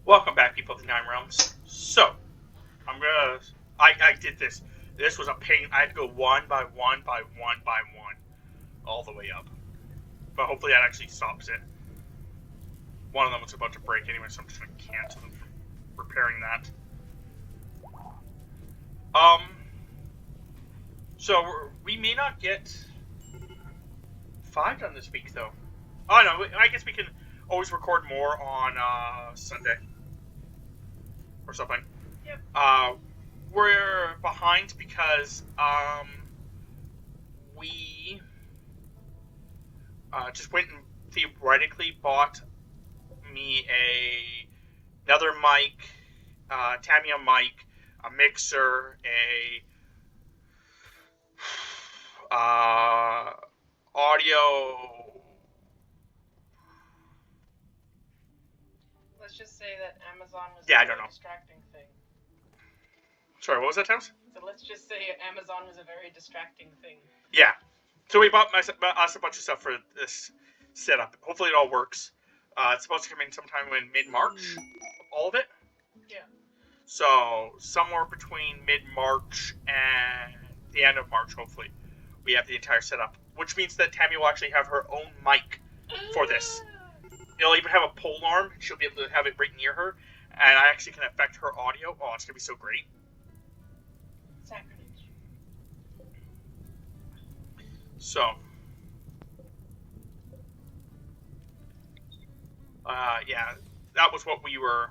Welcome back, people of the Nine Realms. So, I did this. This was a pain. I had to go one by one by one by one, all the way up. But hopefully that actually stops it. One of them was about to break anyway, so I'm just going to cancel them from repairing that. So we may not get 5 done this week, though. Oh, no, I guess we can always record more on Sunday. Or something. Yep. We're behind because we just went and theoretically bought me another mic, Tammy and I, a mixer, audio. Let's just say that Amazon was Yeah, a I don't very know. distracting thing. Sorry, what was that, Thames? So let's just say Amazon was a very distracting thing. Yeah. So we bought us a bunch of stuff for this setup. Hopefully it all works. It's supposed to come in sometime in mid-March, all of it. Yeah. So somewhere between mid-March and the end of March, hopefully, we have the entire setup. Which means that Tammy will actually have her own mic for this. It'll even have a pole arm. She'll be able to have it right near her. And I actually can affect her audio. Oh, it's going to be so great. Sacrilege. So, yeah, that was what we were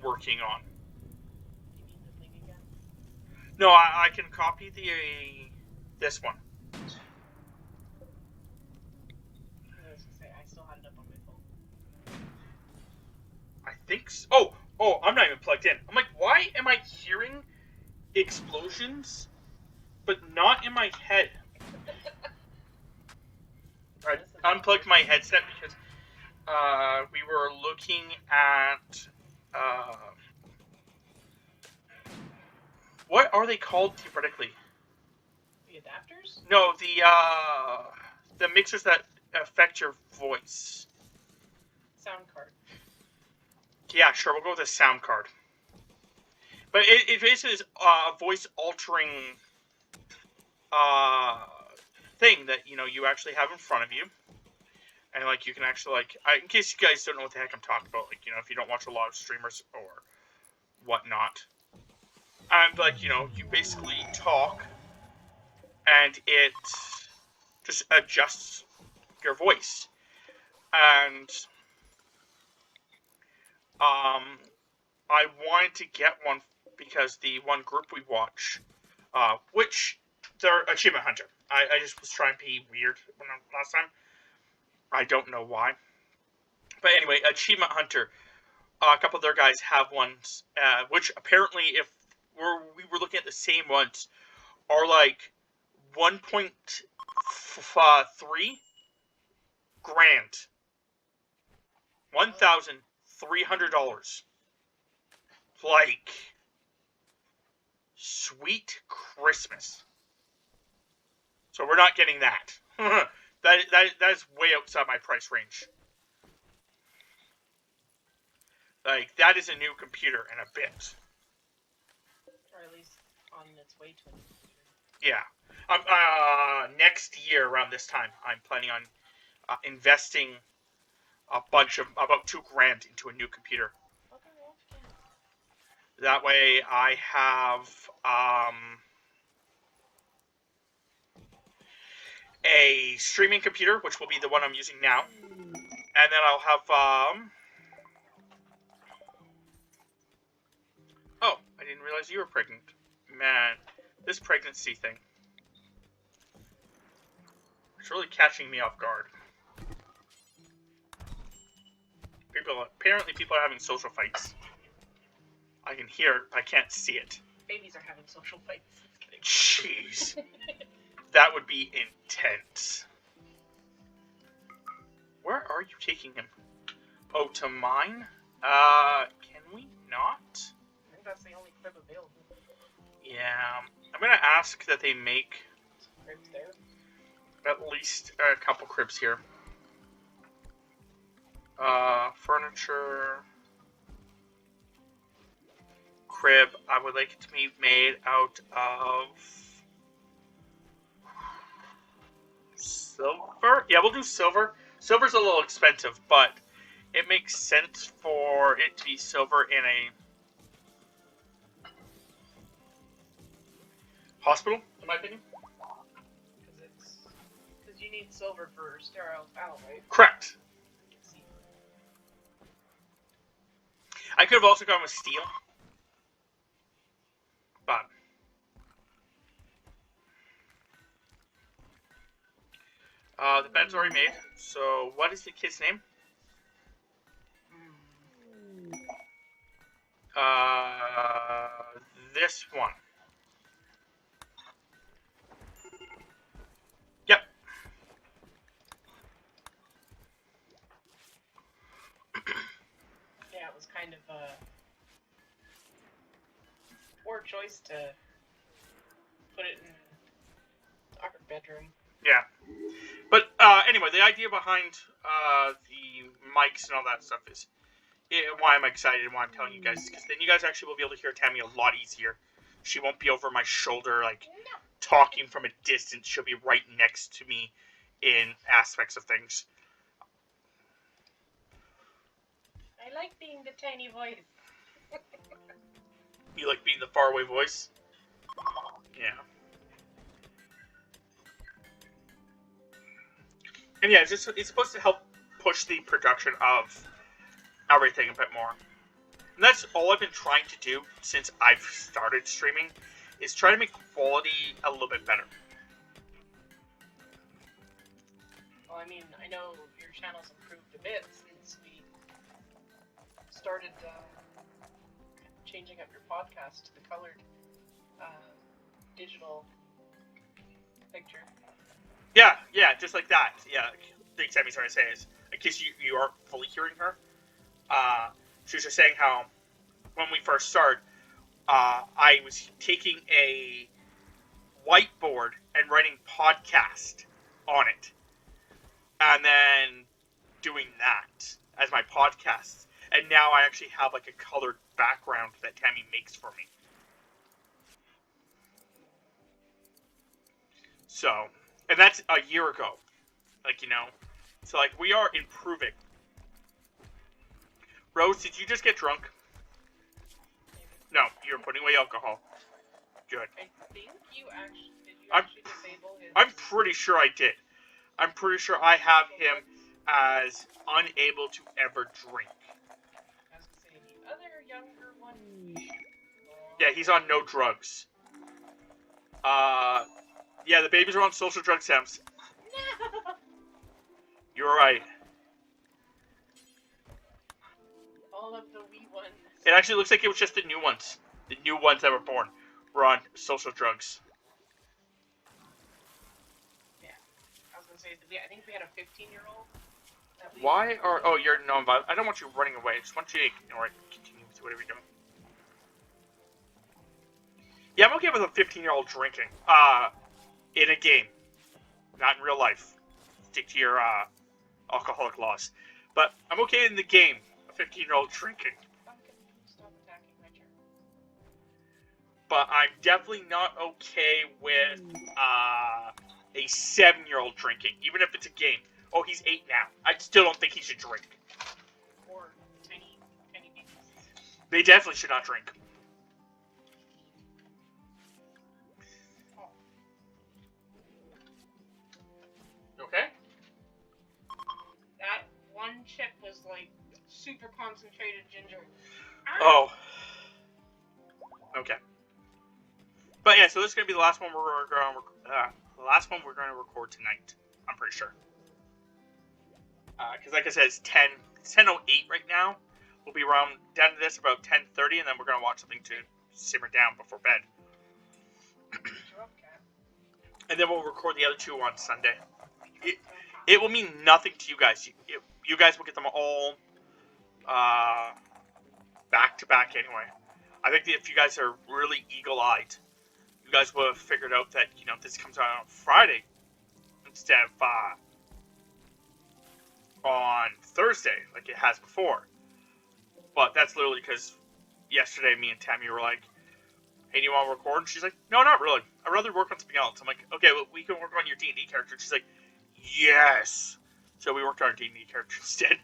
working on. You mean the thing again? No, I can copy this one. I was gonna say, I still had it up on my phone. I think so. Oh, I'm not even plugged in. I'm like, why am I hearing explosions, but not in my head? I unplugged my headset because we were looking at what are they called theoretically? The adapters? No, the mixers that affect your voice. Sound card. Yeah, sure, we'll go with a sound card. But it basically is a voice altering thing that you actually have in front of you, and like you can actually in case you guys don't know what the heck I'm talking about, if you don't watch a lot of streamers or whatnot, and you basically talk, and it just adjusts your voice, and I wanted to get one because the one group we watch, which they're Achievement Hunter. I just was trying to be weird last time. I don't know why. But anyway, Achievement Hunter, a couple of their guys have ones, which apparently, if we were looking at the same ones, are like 1.3 grand. $1,300. Like, sweet Christmas. So we're not getting that. that is way outside my price range. Like, that is a new computer and a bit. Or at least on its way to a new computer. Yeah. Next year around this time, I'm planning on investing about $2,000 into a new computer. That way I have a streaming computer, which will be the one I'm using now. And then I'll have oh, I didn't realize you were pregnant. Man, this pregnancy thing. It's really catching me off guard. Apparently people are having social fights. I can hear it, I can't see it. Babies are having social fights. Jeez. That would be intense. Where are you taking him? Oh, to mine? Can we not? I think that's the only crib available. Yeah. I'm gonna ask that they make Cribs there? at least a couple cribs here. Furniture. crib, I would like it to be made out of silver. Yeah, we'll do silver. Silver's a little expensive, but it makes sense for it to be silver in a hospital, in my opinion. Because you need silver for sterile panel, right? Correct. I could have also gone with steel, but the bed's already made. So, what is the kid's name? This one. Yep. Yeah, it was kind of a poor choice to put it in our bedroom. Yeah. But anyway, the idea behind the mics and all that stuff is why I'm excited and why I'm telling you guys, because then you guys actually will be able to hear Tammy a lot easier. She won't be over my shoulder, like, talking from a distance. She'll be right next to me in aspects of things. I like being the tiny voice. You like being the faraway voice? Yeah. And yeah, it's supposed to help push the production of everything a bit more. And that's all I've been trying to do since I've started streaming, is try to make quality a little bit better. Well, I mean, I know your channel's improved a bit since we started changing up your podcast to the colored digital picture. Yeah, just like that. Yeah, the thing Sammy's trying to say is, in case you aren't fully hearing her, she was just saying how when we first started, I was taking a whiteboard and writing podcast on it, and then doing that as my podcast. And now I actually have like a colored background that Tammy makes for me. So, and that's a year ago. Like, you know, so like we are improving. Rose, did you just get drunk? No, you're putting away alcohol. Good. I think you actually disable his... I'm pretty sure I did. I'm pretty sure I have him as unable to ever drink. I was gonna say, the other younger one... Yeah, he's on no drugs. Yeah, the babies are on social drug stems. No! You're right. All of the wee ones. It actually looks like it was just the new ones. The new ones that were born were on social drugs. Yeah. I was gonna say, I think we had a 15-year-old. Why are... Oh, you're non-violent. I don't want you running away. I just want you to ignore it. Continue with whatever you're doing. Yeah, I'm okay with a 15-year-old drinking. In a game. Not in real life. Stick to your, alcoholic laws. But I'm okay in the game. A 15-year-old drinking. Stop attacking my chair. But I'm definitely not okay with, a 7-year-old drinking. Even if it's a game. Oh, he's 8 now. I still don't think he should drink. Or tiny babies. They definitely should not drink. Okay? That one chip was like super concentrated ginger. Oh. Okay. But yeah, so this is gonna be the last one we're going to record tonight. I'm pretty sure. Because like I said, it's 10:08 right now. We'll be around down to this about 10:30, and then we're gonna watch something to simmer down before bed. And then we'll record the other two on Sunday. It will mean nothing to you guys. You guys will get them all back to back anyway. I think that if you guys are really eagle-eyed, you guys will have figured out that, you know, this comes out on Friday instead of on Thursday, like it has before. But that's literally because yesterday, me and Tammy were like, hey, do you want to record? And she's like, no, not really. I'd rather work on something else. I'm like, okay, well, we can work on your D&D character. She's like, yes. So we worked on our D&D character instead.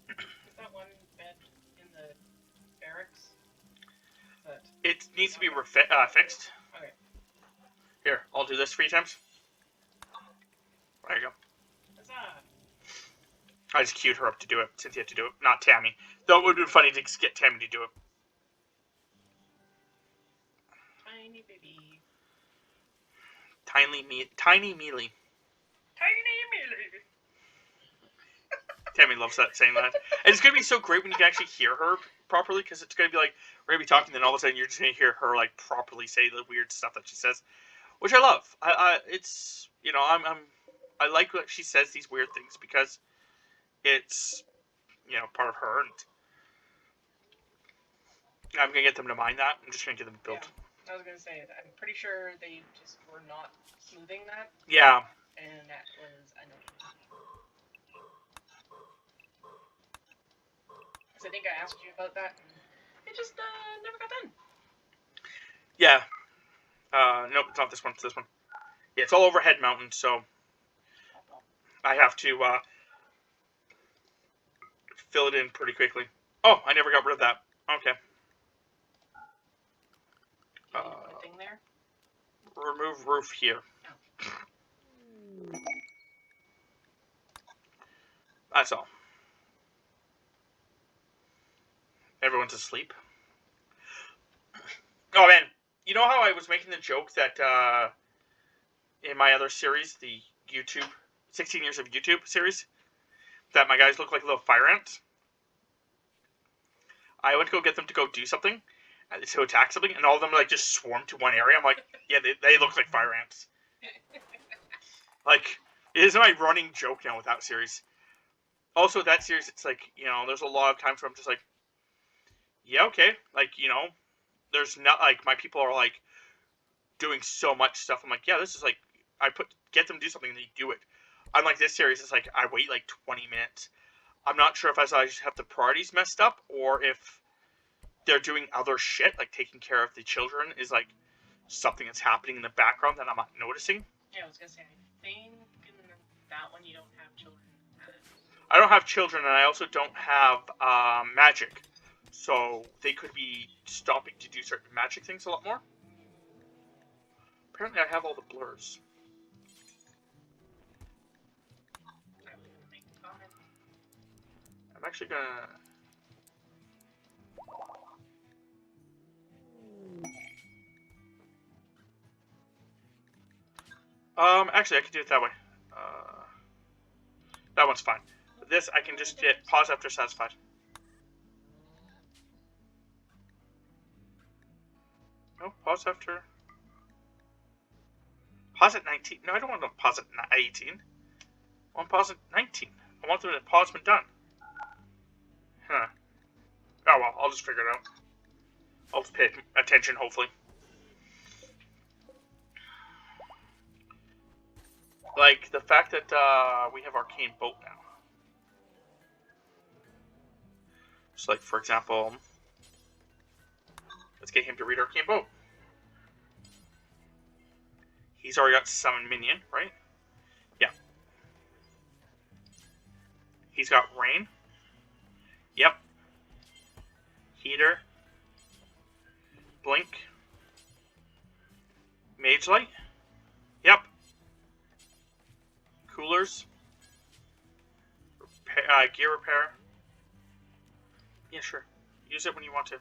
Is that one bed in the barracks? It needs to be fixed. Okay. Here, I'll do this 3 times. There you go. Huzzah. I just queued her up to do it, Cynthia to do it, not Tammy. Though it would have been funny to get Tammy to do it. Tiny baby. Tiny mealy. Tiny mealy. Tammy loves that, saying that. And it's going to be so great when you can actually hear her properly, because it's going to be like, we're going to be talking, then all of a sudden you're just going to hear her, like, properly say the weird stuff that she says. Which I love. It's, you know, I like what she says, these weird things, because it's, you know, part of her, and I'm going to get them to mind that. I'm just going to get them built. Yeah, I was going to say, I'm pretty sure they just were not smoothing that. Yeah. And that was annoying. I think I asked you about that, and it just never got done. Yeah. Nope, it's not this one. It's this one. Yeah, it's all overhead mountain, so I have to fill it in pretty quickly. Oh, I never got rid of that. Okay. Can you put a thing there? Remove roof here. Oh. That's all. Everyone's asleep. Oh man, you know how I was making the joke that in my other series, the YouTube 16 Years of YouTube series, that my guys look like little fire ants? I went to go get them to go do something, to attack something, and all of them like just swarmed to one area. I'm like, yeah, they look like fire ants. Like, it is my running joke now with that series. Also, that series, it's like, you know, there's a lot of times where I'm just like, yeah, okay. Like, you know, there's not, like, my people are, like, doing so much stuff. I'm like, yeah, this is, like, get them to do something and they do it. Unlike this series, it's like, I wait, like, 20 minutes. I'm not sure if I just have the priorities messed up, or if they're doing other shit, like taking care of the children is, like, something that's happening in the background that I'm not noticing. Yeah, I was gonna say, I think in that one you don't have children. I don't have children, and I also don't have magic. So they could be stopping to do certain magic things a lot more. Apparently I have all the blurs. I'm actually gonna... Actually I can do it that way. That one's fine. But this, I can just hit pause after satisfied. No, pause after... Pause at 19. No, I don't want to pause at 18. I want to pause at 19. I want them to pause when done. Huh. Oh well, I'll just figure it out. I'll just pay attention, hopefully. Like, the fact that we have Arcane Bolt now. So, like, for example, let's get him to read Arcane Bolt. He's already got Summon Minion, right? Yeah. He's got Rain. Yep. Heater. Blink. Mage Light. Yep. Coolers. Gear Repair. Yeah, sure. Use it when you want to.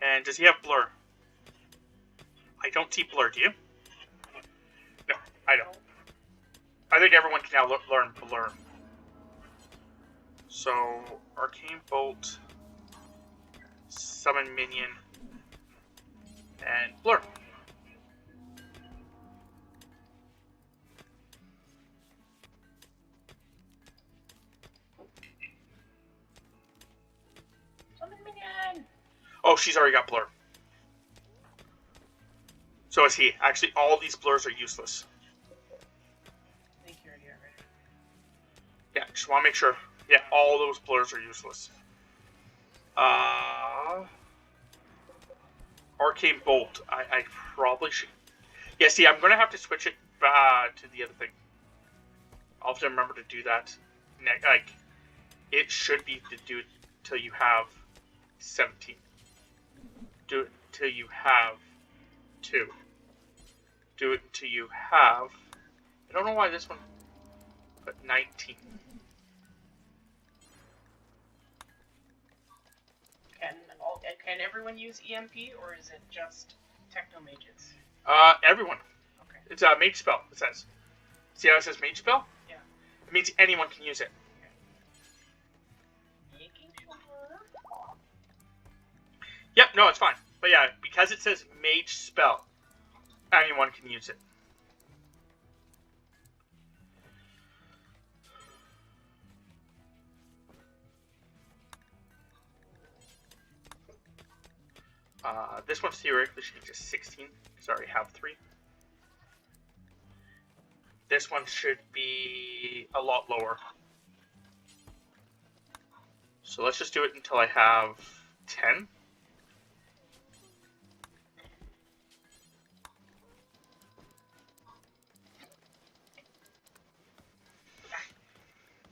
And does he have Blur? I don't see Blur, do you? No, I don't. I think everyone can now learn Blur. So, Arcane Bolt, Summon Minion, and Blur. Summon Minion! Oh, she's already got Blur. So is he. Actually, all these blurs are useless. I think you're already. Yeah, just want to make sure. Yeah, all those blurs are useless. Arcane Bolt. I probably should. Yeah, see, I'm gonna have to switch it to the other thing. I'll have to remember to do that. Like, it should be to do it till you have 17. Do it until you have 2. Do it until you have... I don't know why this one put 19. Can everyone use EMP, or is it just techno mages? Everyone. Okay. It's a mage spell, it says. See how it says mage spell? Yeah. It means anyone can use it. Okay. Making sure. Yep, no, it's fine. But yeah, because it says mage spell, anyone can use it. This one's theoretically should be just 16, because I already have 3. This one should be a lot lower. So let's just do it until I have 10.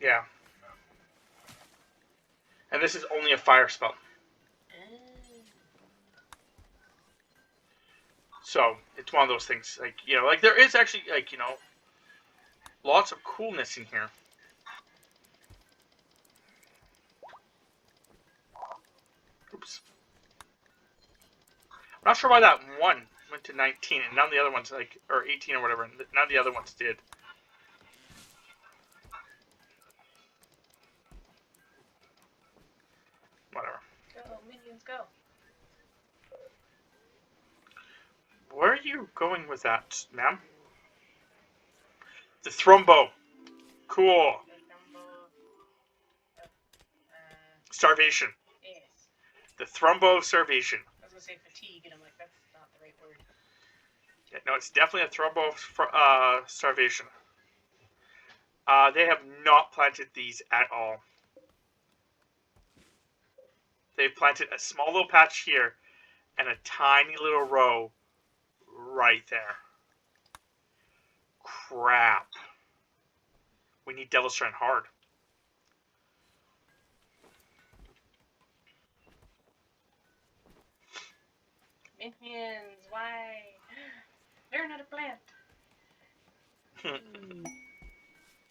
Yeah. And this is only a fire spell. So, it's one of those things, like, you know, like, there is actually, like, you know, lots of coolness in here. Oops. I'm not sure why that one went to 19, and none of the other ones, like, or 18 or whatever, and none of the other ones did. Whatever. Go, minions, go. Where are you going with that, ma'am? The Thrumbo. Cool. Starvation. Yes. The Thrumbo Starvation. I was going to say fatigue, and I'm like, that's not the right word. Yeah, no, it's definitely a Thrumbo Starvation. They have not planted these at all. They've planted a small little patch here and a tiny little row right there. Crap. We need Devil's Strand hard. Minions, why? They're not a plant.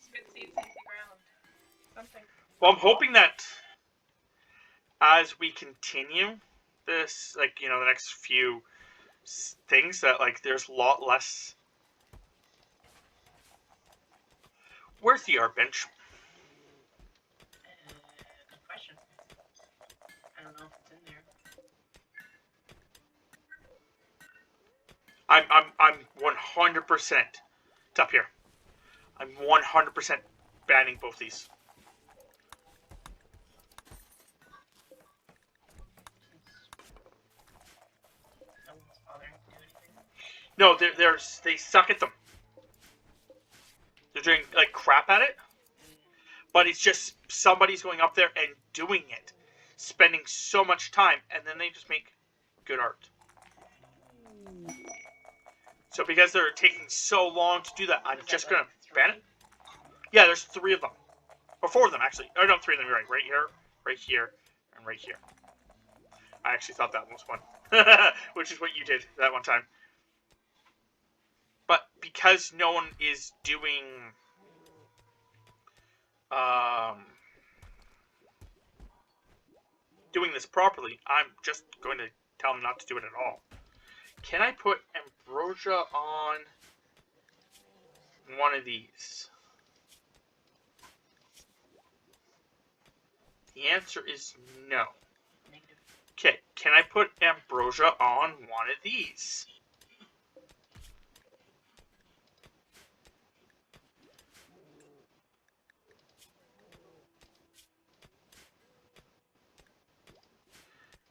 Spit seeds into the ground. Something. Well, I'm hoping that as we continue this, like, you know, the next few things, that, like, there's a lot less. Where's the art bench? Good question. I don't know if it's in there. I'm 100%. It's up here. I'm 100% banning both these. No one's bothering to do anything. No, they suck at them. They're doing, like, crap at it. But it's just somebody's going up there and doing it. Spending so much time, and then they just make good art. So because they're taking so long to do that, I'm just going to ban it. Yeah, there's 3 of them. Or 4 of them, actually. Oh, no, 3 of them, you're right. Right here, and right here. I actually thought that one was one. Which is what you did that one time. But because no one is doing... doing this properly, I'm just going to tell them not to do it at all. Can I put ambrosia on one of these? The answer is no. Negative. Okay, can I put ambrosia on one of these?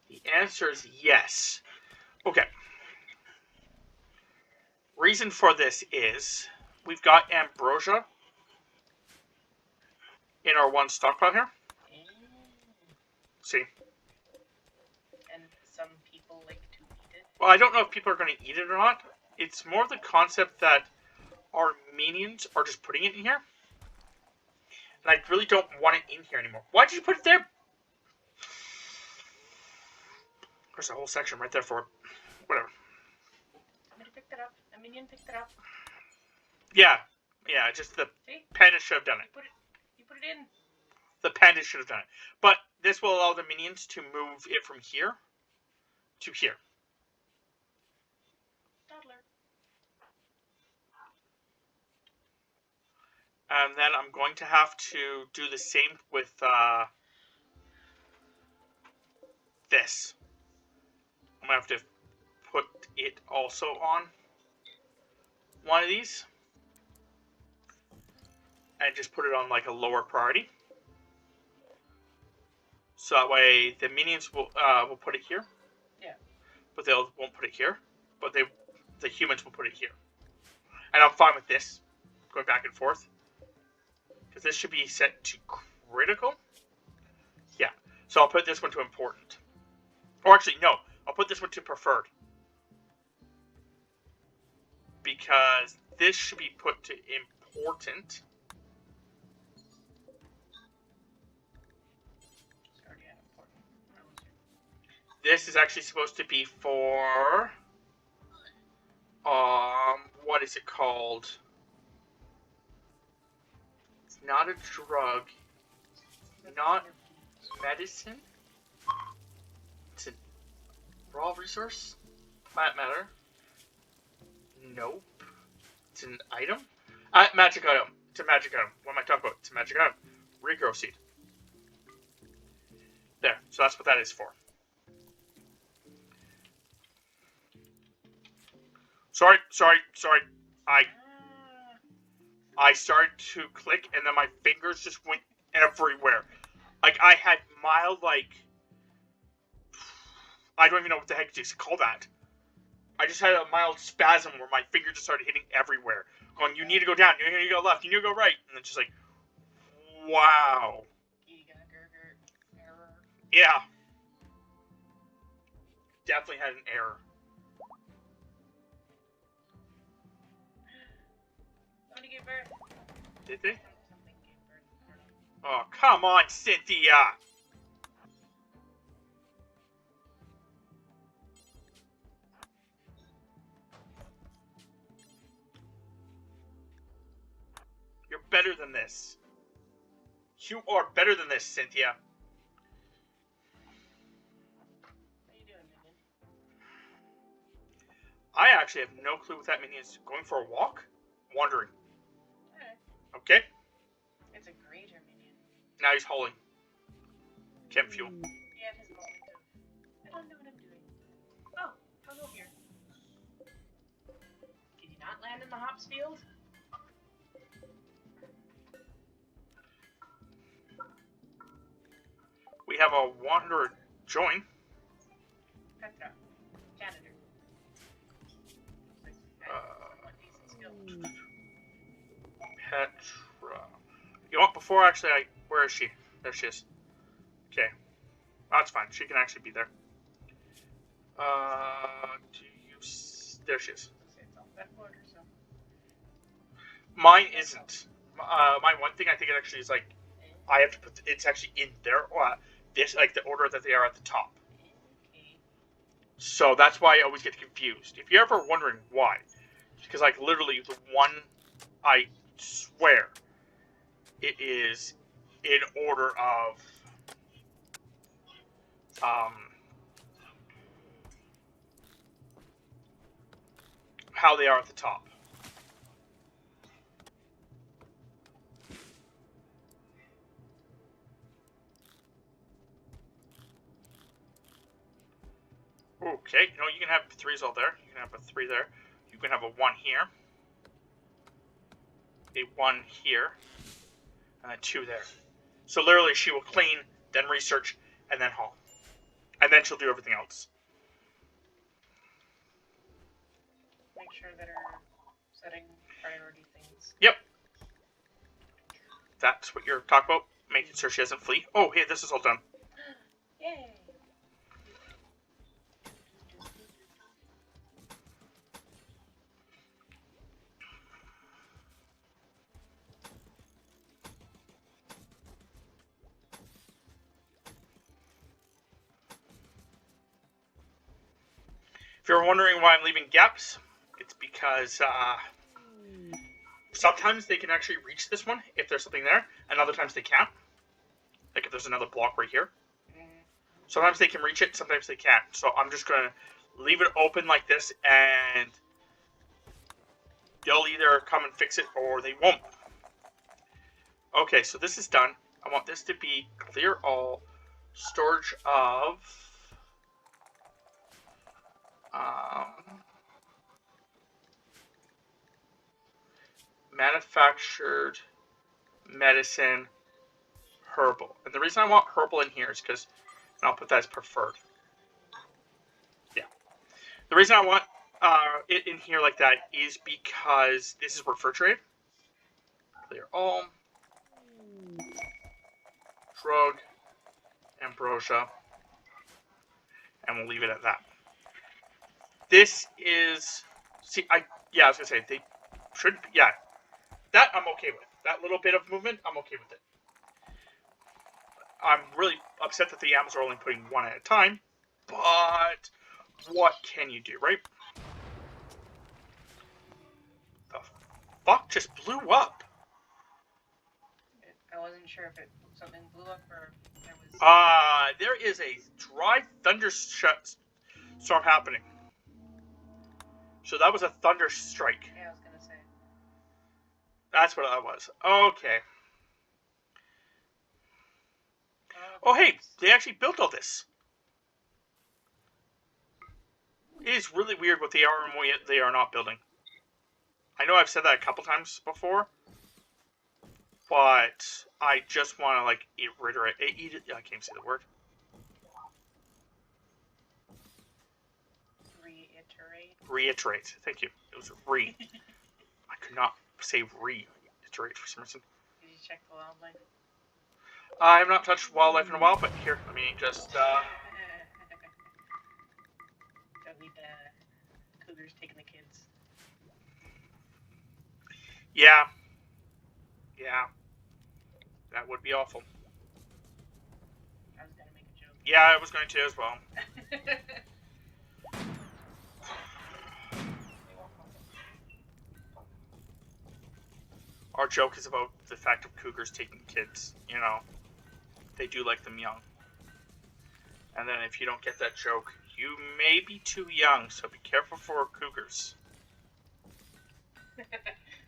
The answer is yes. Okay. Reason for this is we've got ambrosia in our one stockpile here. See. And some people like to eat it. Well, I don't know if people are going to eat it or not. It's more the concept that our minions are just putting it in here. And I really don't want it in here anymore. Why did you put it there? There's a whole section right there for it. Whatever. Somebody picked it up. A minion picked it up. Yeah. Yeah, just the panda should have done it. You put it in. The panda should have done it. But this will allow the minions to move it from here to here. Toddler. And then I'm going to have to do the same with this. I'm going to have to put it also on one of these. And just put it on like a lower priority. So that way the minions will put it here. Yeah. But they won't put it here. But the humans will put it here. And I'm fine with this. Going back and forth. Because this should be set to critical. Yeah. So I'll put this one to important. Or actually, no. I'll put this one to preferred. Because this should be put to important. This is actually supposed to be for, what is it called? It's not a drug, not medicine. It's a raw resource, plant matter. Nope. It's an item. Magic item. It's a magic item. What am I talking about? It's a magic item. Regrow seed. There. So that's what that is for. Sorry. I started to click, and then my fingers just went everywhere. Like, I had mild, like... I don't even know what the heck to call that. I just had a mild spasm where my finger just started hitting everywhere. Going, you need to go down, you need to go left, you need to go right. And it's just like, wow. Error. Yeah. Definitely had an error. Somebody gave birth. Did they? Something gave birth. Oh, come on, Cynthia! You're better than this. You are better than this, Cynthia. What are you doing, minion? I actually have no clue what that minion is. Going for a walk? Wandering. Alright. Okay. It's a greater minion. Now he's hauling. Chem fuel. He had his moment of, I don't know what I'm doing. Oh, hello here. Did you not land in the hops field? We have a wanderer join. Petra. Janitor. Petra. You know what? Before actually, where is she? There she is. Okay, that's fine. She can actually be there. There she is. Mine isn't. My one thing I think it actually is like I have to put. It's actually in there. This like the order that they are at the top. So that's why I always get confused. If you're ever wondering why, because like literally the one, I swear, it is in order of how they are at the top. Okay, you know, you can have 3s all there. You can have a 3 there. You can have a 1 here. A 1 here. And a 2 there. So literally she will clean, then research, and then haul. And then she'll do everything else. Make sure that are setting priority things. Yep. That's what you're talking about? making sure she doesn't flee. Oh, hey, this is all done. Yay! If you're wondering why I'm leaving gaps, it's because sometimes they can actually reach this one if there's something there, and other times they can't. Like if there's another block right here. Sometimes they can reach it, sometimes they can't. So I'm just going to leave it open like this, and they'll either come and fix it or they won't. Okay, so this is done. I want this to be clear all storage of manufactured medicine herbal. And the reason I want herbal in here is because, and I'll put that as preferred. Yeah. The reason I want it in here like that is because this is refrigerated. Clear all. Drug. Ambrosia. And we'll leave it at that. This is... See, I was going to say, they should... Yeah. That I'm okay with. That little bit of movement, I'm okay with it. I'm really upset that the yams are only putting one at a time. But what can you do, right? The fuck just blew up? I wasn't sure if something blew up or there was... There is a dry thunderstorm happening. So that was a thunder strike. Yeah, I was gonna say. That's what that was. Okay. Oh, hey, they actually built all this. It is really weird what they are and what they are not building. I know I've said that a couple times before, but I just want to, like, reiterate. I can't say the word. Reiterate. Thank you. It was re. I could not say reiterate for some reason. Did you check the wildlife? I have not touched wildlife in a while, but here, let me just, Don't need the cougars taking the kids. Yeah. Yeah. That would be awful. I was gonna make a joke. Yeah, I was going to as well. Our joke is about the fact of cougars taking kids, you know. They do like them young. And then if you don't get that joke, you may be too young, so be careful for cougars.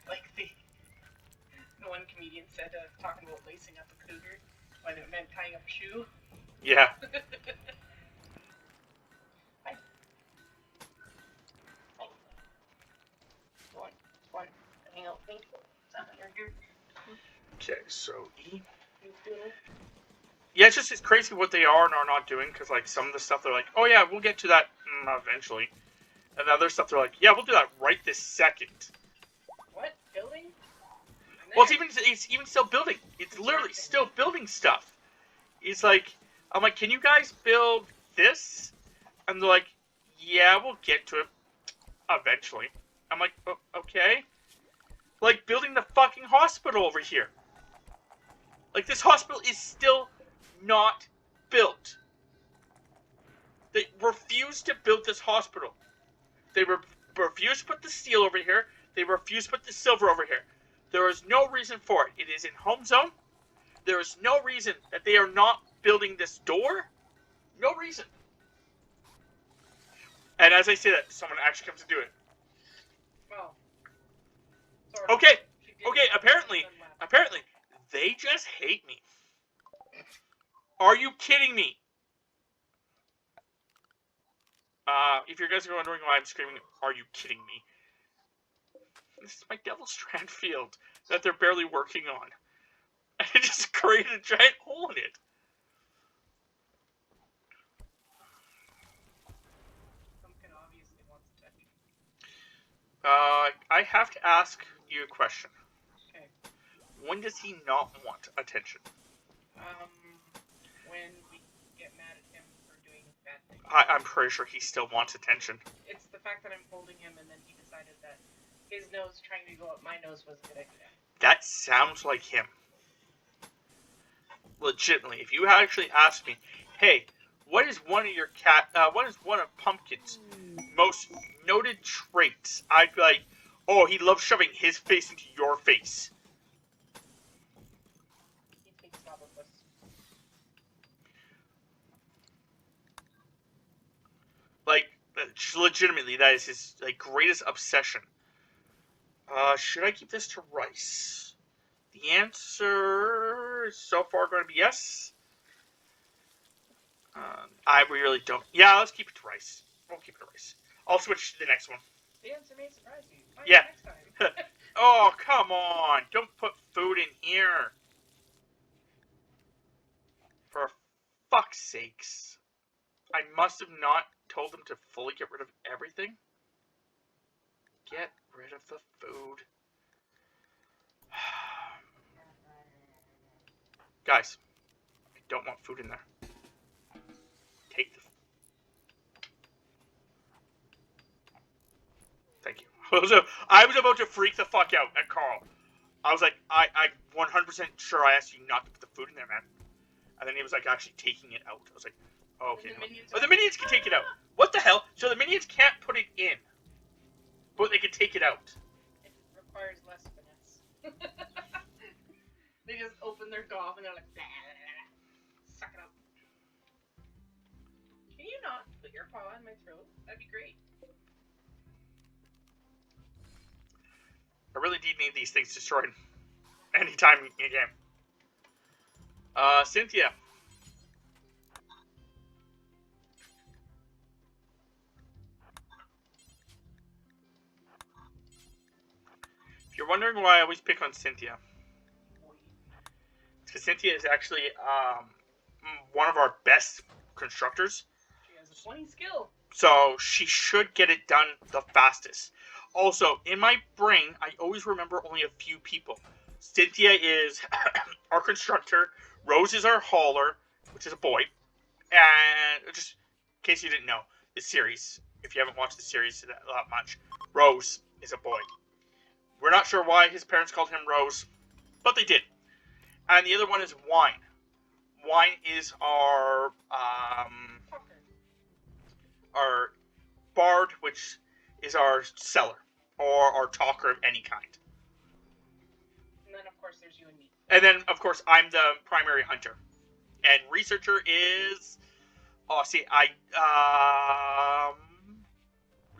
Like the one comedian said, talking about lacing up a cougar, when it meant tying up a shoe. Yeah. One. Hang out, me. Okay, so E. Yeah, it's crazy what they are and are not doing, because, like, some of the stuff they're like, oh yeah, we'll get to that eventually. And the other stuff they're like, yeah, we'll do that right this second. What? Building? Well, it's even still building. It's literally still building stuff. It's like, I'm like, can you guys build this? And they're like, yeah, we'll get to it eventually. I'm like, oh, okay. Like, building the fucking hospital over here. Like, this hospital is still not built. They refuse to build this hospital. They refuse to put the steel over here. They refuse to put the silver over here. There is no reason for it. It is in home zone. There is no reason that they are not building this door. No reason. And as I say that, someone actually comes to do it. Well. Okay, apparently, they just hate me. Are you kidding me? If you guys are wondering why I'm screaming, are you kidding me? This is my Devil's Strand field that they're barely working on. And it just created a giant hole in it. Something obviously wants attention. I have to ask you a question. Okay. When does he not want attention? When we get mad at him for doing bad things. I'm pretty sure he still wants attention. It's the fact that I'm holding him and then he decided that his nose trying to go up my nose was a good idea. That sounds like him. Legitimately, if you actually asked me, hey, what is one of Pumpkin's most noted traits? I'd be like, oh, he loves shoving his face into your face. He takes Gobblepus. Like, legitimately, that is his greatest obsession. Should I keep this to rice? The answer is so far going to be yes. I really don't. Yeah, let's keep it to rice. We'll keep it to rice. I'll switch to the next one. The answer may surprise you. Find Yeah. out next time. Oh, come on. Don't put food in here. For fuck's sakes. I must have not told them to fully get rid of everything. Get rid of the food. Guys, I don't want food in there. Take the... Thank you. I was about to freak the fuck out at Carl. I was like, I'm 100% sure I asked you not to put the food in there, man. And then he was like actually taking it out. I was like, oh, okay. The minions can take it out. What the hell? So the minions can't put it in, but they can take it out. It requires less finesse. They just open their gob and they're like, blah, blah, blah. Suck it up. Can you not put your paw in my throat? That'd be great. I really do need these things destroyed anytime in the game. Cynthia. If you're wondering why I always pick on Cynthia, it's because Cynthia is actually one of our best constructors. She has a 20 skill. So she should get it done the fastest. Also, in my brain, I always remember only a few people. Cynthia is our constructor. Rose is our hauler, which is a boy. And just in case you didn't know, the series, if you haven't watched the series that much, Rose is a boy. We're not sure why his parents called him Rose, but they did. And the other one is Wine. Wine is our bard, which is our seller, or our talker of any kind. And then, of course, there's you and me. And then, of course, I'm the primary hunter. And researcher is...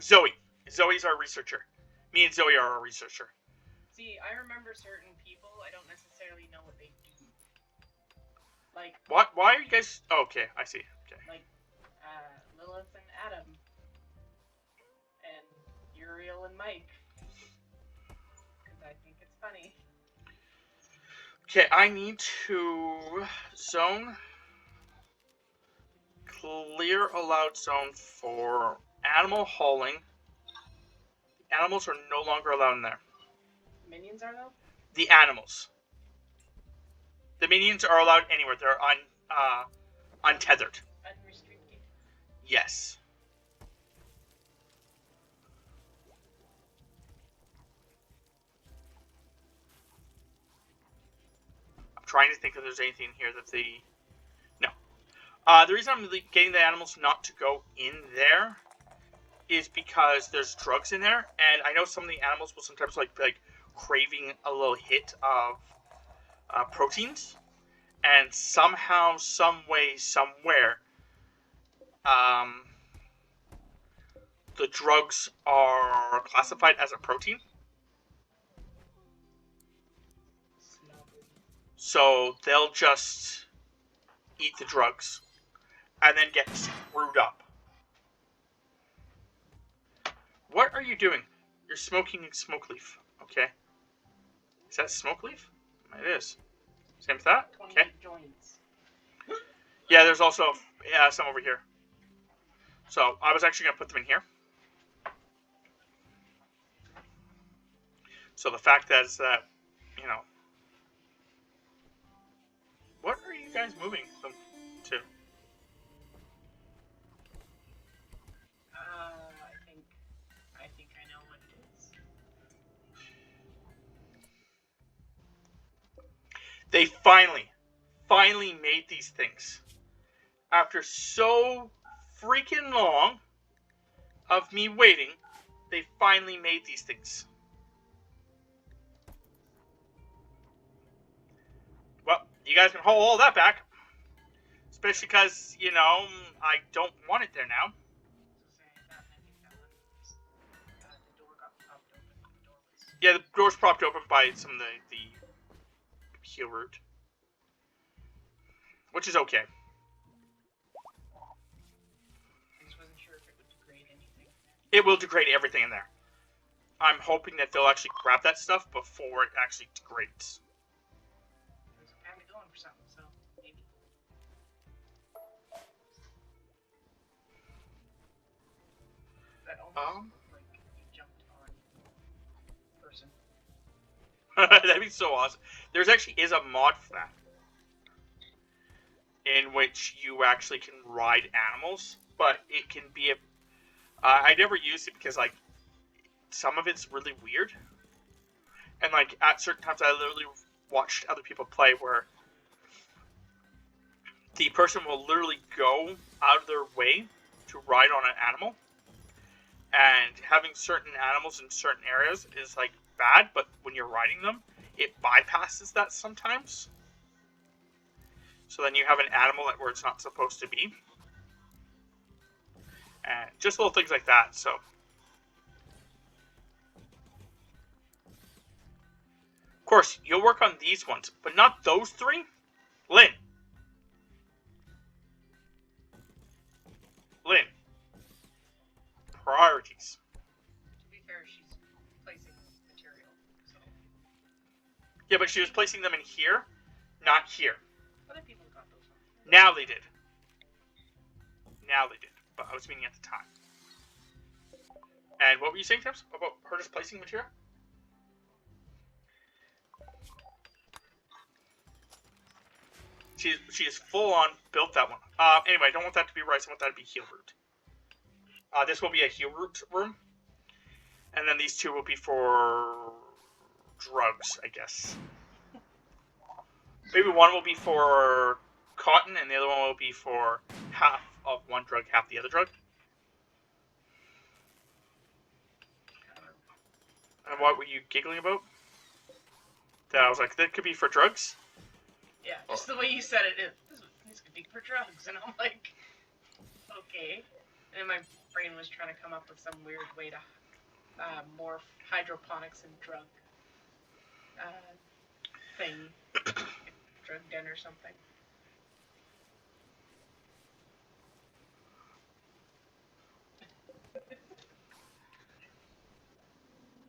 Zoe. Zoe's our researcher. Me and Zoe are our researcher. See, I remember certain people. I don't necessarily know what they do. Like... What? Why are you guys... Oh, okay, I see. Okay. Like, Lilith and Adam. And Uriel and Mike. Because I think it's funny. Okay, I need to zone... Clear allowed zone for animal hauling. Animals are no longer allowed in there. Minions are, though? The animals. The minions are allowed anywhere. They're untethered. Unrestricted? Yes. I'm trying to think if there's anything here that the... No. The reason I'm getting the animals not to go in there is because there's drugs in there, and I know some of the animals will sometimes like craving a little hit of proteins, and somehow, some way, somewhere, the drugs are classified as a protein. So they'll just eat the drugs and then get screwed up. What are you doing? You're smoking smoke leaf. Okay. Is that smoke leaf? It is. Same with that? Okay. Joints. Yeah, there's also some over here. So I was actually going to put them in here. So the fact that is that, you know... What are you you guys moving them to? I think I know what it is. They finally made these things. After so freaking long of me waiting, they finally made these things. Well, you guys can hold all that back. Especially because, you know, I don't want it there now. Yeah, the door's propped open by some of the heal root. Which is okay. I just wasn't sure if it would degrade anything. It will degrade everything in there. I'm hoping that they'll actually grab that stuff before it actually degrades. There's a panda going for something, so maybe. That almost looked like you jumped on person. That'd be so awesome. There's actually is a mod for that, in which you actually can ride animals, but it can be a... I never used it because, like, some of it's really weird. And, like, at certain times I literally watched other people play where the person will literally go out of their way to ride on an animal. And having certain animals in certain areas is, like, bad, but when you're riding them, it bypasses that sometimes. So then you have an animal where it's not supposed to be. And just little things like that, so... Of course, you'll work on these ones, but not those three. Lynn. Priorities. To be fair, she's placing material, so... Yeah, but she was placing them in here, not here. Other people got those ones. Now they did. But I was meaning at the time. And what were you saying, Tips, about her just placing material? She is full on built that one. Anyway, I don't want that to be rice. I want that to be heal root. This will be a heal root room. And then these two will be for drugs, I guess. Maybe one will be for cotton, and the other one will be for half of one drug, half the other drug. And what were you giggling about? That I was like, that could be for drugs? Yeah, just the way you said it, this could be for drugs, and I'm like, okay. And my brain was trying to come up with some weird way to morph hydroponics and drug thing, drug den or something.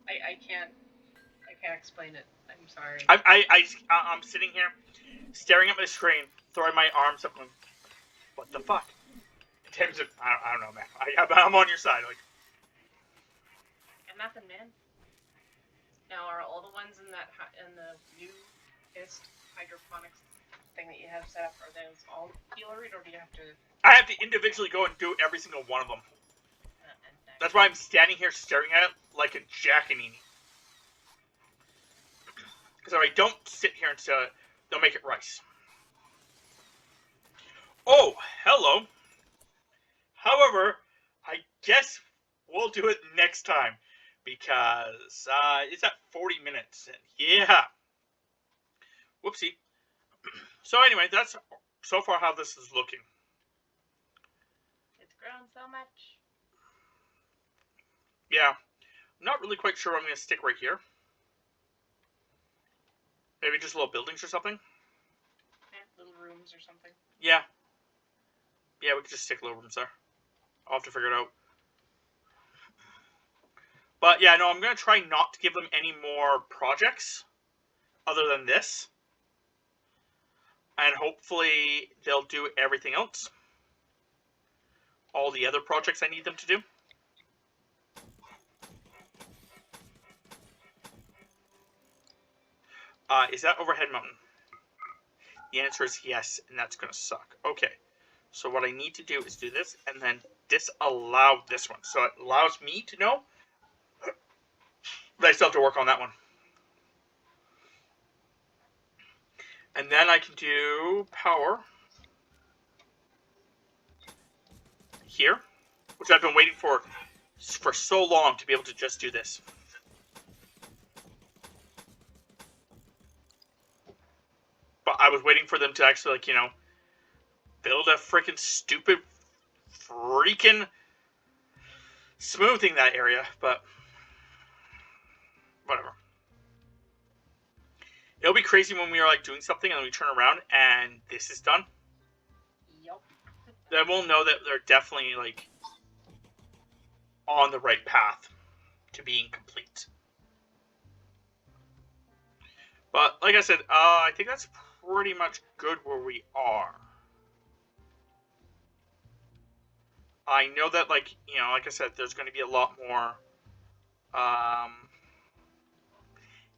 I can't explain it. I'm sorry. I'm sitting here, staring at my screen, throwing my arms up, and what the fuck? In terms of, I don't know, man. I'm on your side, like. And nothing, man. Now, are all the ones in the newest hydroponics thing that you have set up, are those all healer-ed, or do you have to? I have to individually go and do every single one of them. That's why I'm standing here staring at it like a jackanini. Because if I don't sit here and sell it, they'll make it rice. Oh, hello. However, I guess we'll do it next time. Because it's at 40 minutes. And yeah. Whoopsie. So anyway, that's so far how this is looking. It's grown so much. Yeah. I'm not really quite sure where I'm going to stick right here. Maybe just little buildings or something? Yeah, little rooms or something. Yeah. Yeah, we could just stick little rooms there. I'll have to figure it out. But yeah, no, I'm going to try not to give them any more projects other than this. And hopefully they'll do everything else. All the other projects I need them to do. Is that Overhead Mountain? The answer is yes, and that's going to suck. Okay, so what I need to do is do this, and then disallow this one. So it allows me to know that I still have to work on that one. And then I can do power here, which I've been waiting for so long to be able to just do this. But I was waiting for them to actually, like, you know, build a freaking stupid freaking smoothing that area, but whatever. It'll be crazy when we are like doing something and then we turn around and this is done. Yep. Then we'll know that they're definitely like on the right path to being complete. But like I said, I think that's pretty much good where we are. I know that, like, you know, like I said, there's going to be a lot more.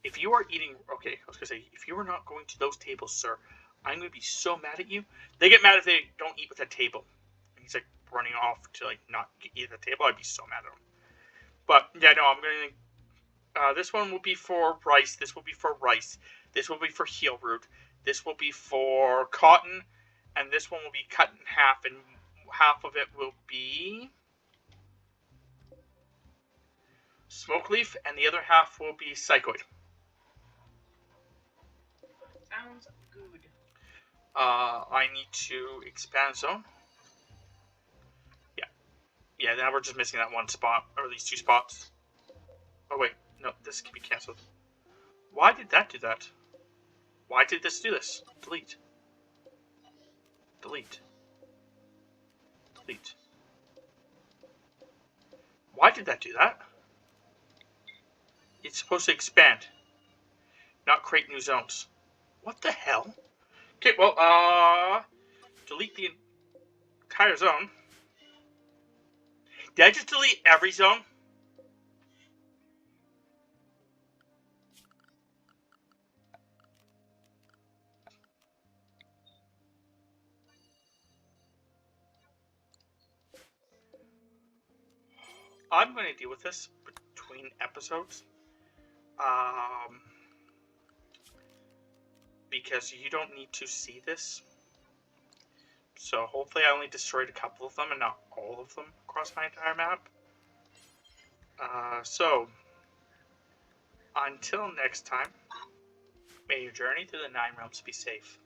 If you are eating, okay, I was going to say, if you are not going to those tables, sir, I'm going to be so mad at you. They get mad if they don't eat with that table. And he's like running off to like not eat at the table. I'd be so mad at him. But yeah, no, I'm going to. This one will be for rice. This will be for rice. This will be for heel root. This will be for cotton, and this one will be cut in half, and half of it will be smoke leaf, and the other half will be psychoid. Sounds good. I need to expand zone. Yeah, now we're just missing that one spot, or these two spots. Oh wait, no, this can be cancelled. Why did that do that? Why did this do this? Delete. Delete. Delete. Why did that do that? It's supposed to expand, not create new zones. What the hell? Okay, well, delete the entire zone. Did I just delete every zone? I'm going to deal with this between episodes. Because you don't need to see this. So hopefully I only destroyed a couple of them and not all of them across my entire map. So, until next time, may your journey through the 9 realms be safe.